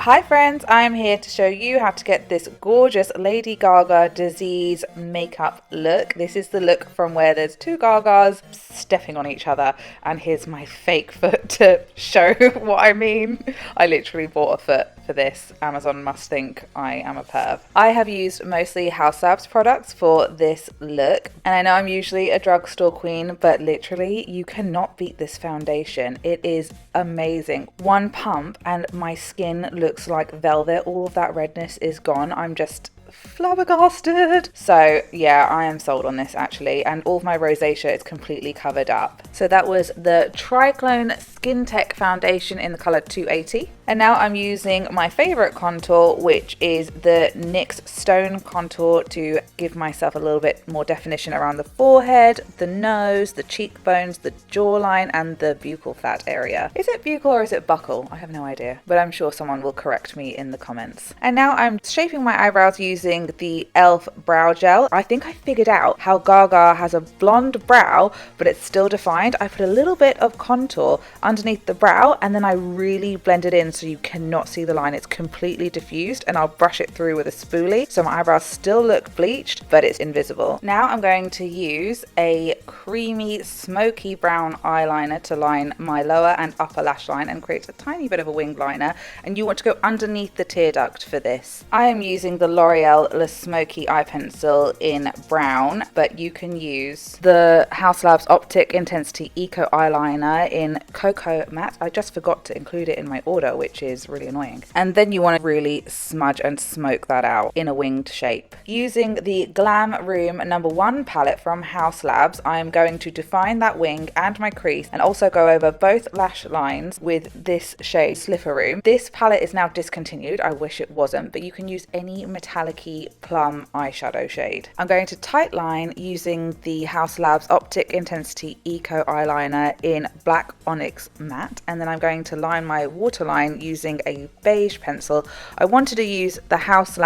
Hi friends, I am here to show you how to get this gorgeous Lady Gaga disease makeup look. This is the look from where there's two Gagas stepping on each other, and here's my fake foot to show what I mean. I literally bought a foot for this. Amazon must think I am a perv. I have used mostly Haus products for this look, and I know I'm usually a drugstore queen, but literally you cannot beat this foundation. It is amazing. One pump and my skin looks like velvet. All of that redness is gone. I'm just flabbergasted. So yeah, I am sold on this actually, and all of my rosacea is completely covered up. So that was the Triclone Skin Tech foundation in the color 280, and now I'm using my favorite contour, which is the NYX Stone Contour, to give myself a little bit more definition around the forehead, the nose, the cheekbones, the jawline, and the buccal fat area. Is it buccal or is it buccal? I have no idea, but I'm sure someone will correct me in the comments. And now I'm shaping my eyebrows using the e.l.f. brow gel. I think I figured out how Gaga has a blonde brow, but it's still defined. I put a little bit of contour underneath the brow, and then I really blend it in so you cannot see the line. It's completely diffused, and I'll brush it through with a spoolie so my eyebrows still look bleached, but it's invisible. Now I'm going to use a creamy, smoky brown eyeliner to line my lower and upper lash line and create a tiny bit of a wing liner, and you want to go underneath the tear duct for this. I am using the L'Oreal Le Smoky eye pencil in brown, but you can use the Haus Optic Intensity Eco eyeliner in Cocoa Matte. I just forgot to include it in my order, which is really annoying. And then you want to really smudge and smoke that out in a winged shape. Using the Glam Room #1 palette from Haus, I am going to define that wing and my crease, and also go over both lash lines with this shade Slipper Room. This palette is now discontinued. I wish it wasn't, but you can use any metallic-y plum eyeshadow shade. I'm going to tight line using the Haus Optic Intensity Eco eyeliner in Black Onyx Matte, and then I'm going to line my waterline using a beige pencil. I wanted to use the Haus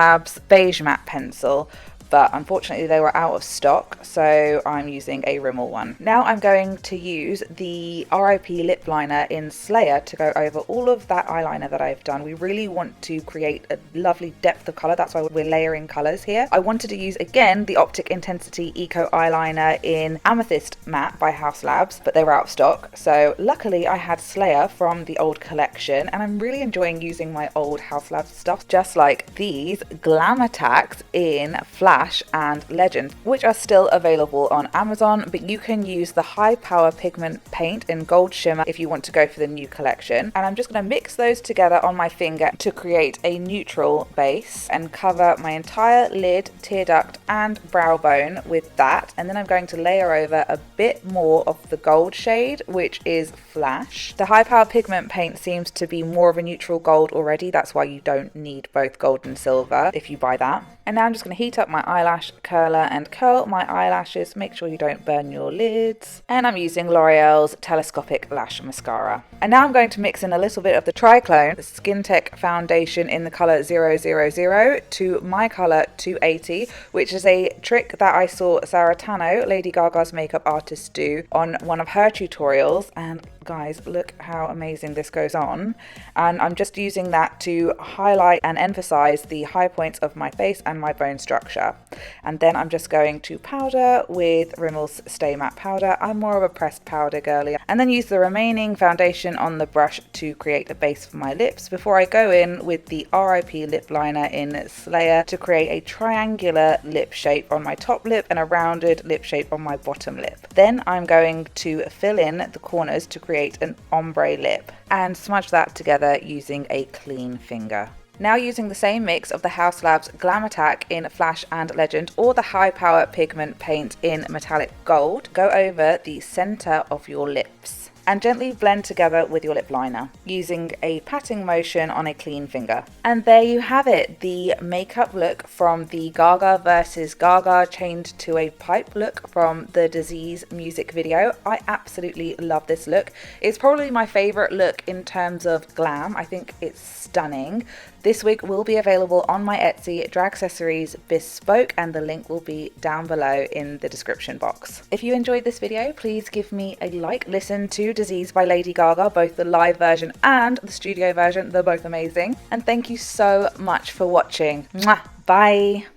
Beige Matte pencil, but unfortunately they were out of stock, so I'm using a Rimmel one. Now I'm going to use the RIP lip liner in Slayer to go over all of that eyeliner that I've done. We really want to create a lovely depth of color, that's why we're layering colors here. I wanted to use again the Optic Intensity Eco eyeliner in Amethyst Matte by Haus, but they were out of stock, so luckily I had Slayer from the old collection, and I'm really enjoying using my old Haus stuff, just like these Glam Attacks in Flash and Legend, which are still available on Amazon, but you can use the High Power Pigment Paint in Gold Shimmer if you want to go for the new collection. And I'm just going to mix those together on my finger to create a neutral base and cover my entire lid, tear duct, and brow bone with that. And then I'm going to layer over a bit more of the gold shade, which is Flash. The High Power Pigment Paint seems to be more of a neutral gold already, that's why you don't need both gold and silver if you buy that. And now I'm just going to heat up my eyelash curler and curl my eyelashes. Make sure you don't burn your lids. And I'm using L'Oreal's Telescopic Lash Mascara. And now I'm going to mix in a little bit of the Triclone Skin Tech foundation in the color 000 to my color 280, which is a trick that I saw Sarah Tano, Lady Gaga's makeup artist, do on one of her tutorials. And guys, look how amazing this goes on. And I'm just using that to highlight and emphasize the high points of my face and my bone structure. And then I'm just going to powder with Rimmel's Stay Matte powder. I'm more of a pressed powder girly. And then use the remaining foundation on the brush to create a base for my lips before I go in with the RIP lip liner in Slayer to create a triangular lip shape on my top lip and a rounded lip shape on my bottom lip. Then I'm going to fill in the corners to create an ombre lip and smudge that together using a clean finger. Now using the same mix of the Haus Glam Attack in Flash and Legend or the High Power Pigment Paint in Metallic Gold, go over the center of your lips and gently blend together with your lip liner using a patting motion on a clean finger. And there you have it, the makeup look from the Gaga versus Gaga Chained to a Pipe look from the Disease music video. I absolutely love this look. It's probably my favorite look in terms of glam. I think it's stunning. This wig will be available on my Etsy, Drag Accessories Bespoke, and the link will be down below in the description box. If you enjoyed this video, please give me a like, listen to Disease by Lady Gaga, both the live version and the studio version. They're both amazing. And thank you so much for watching. Mwah! Bye!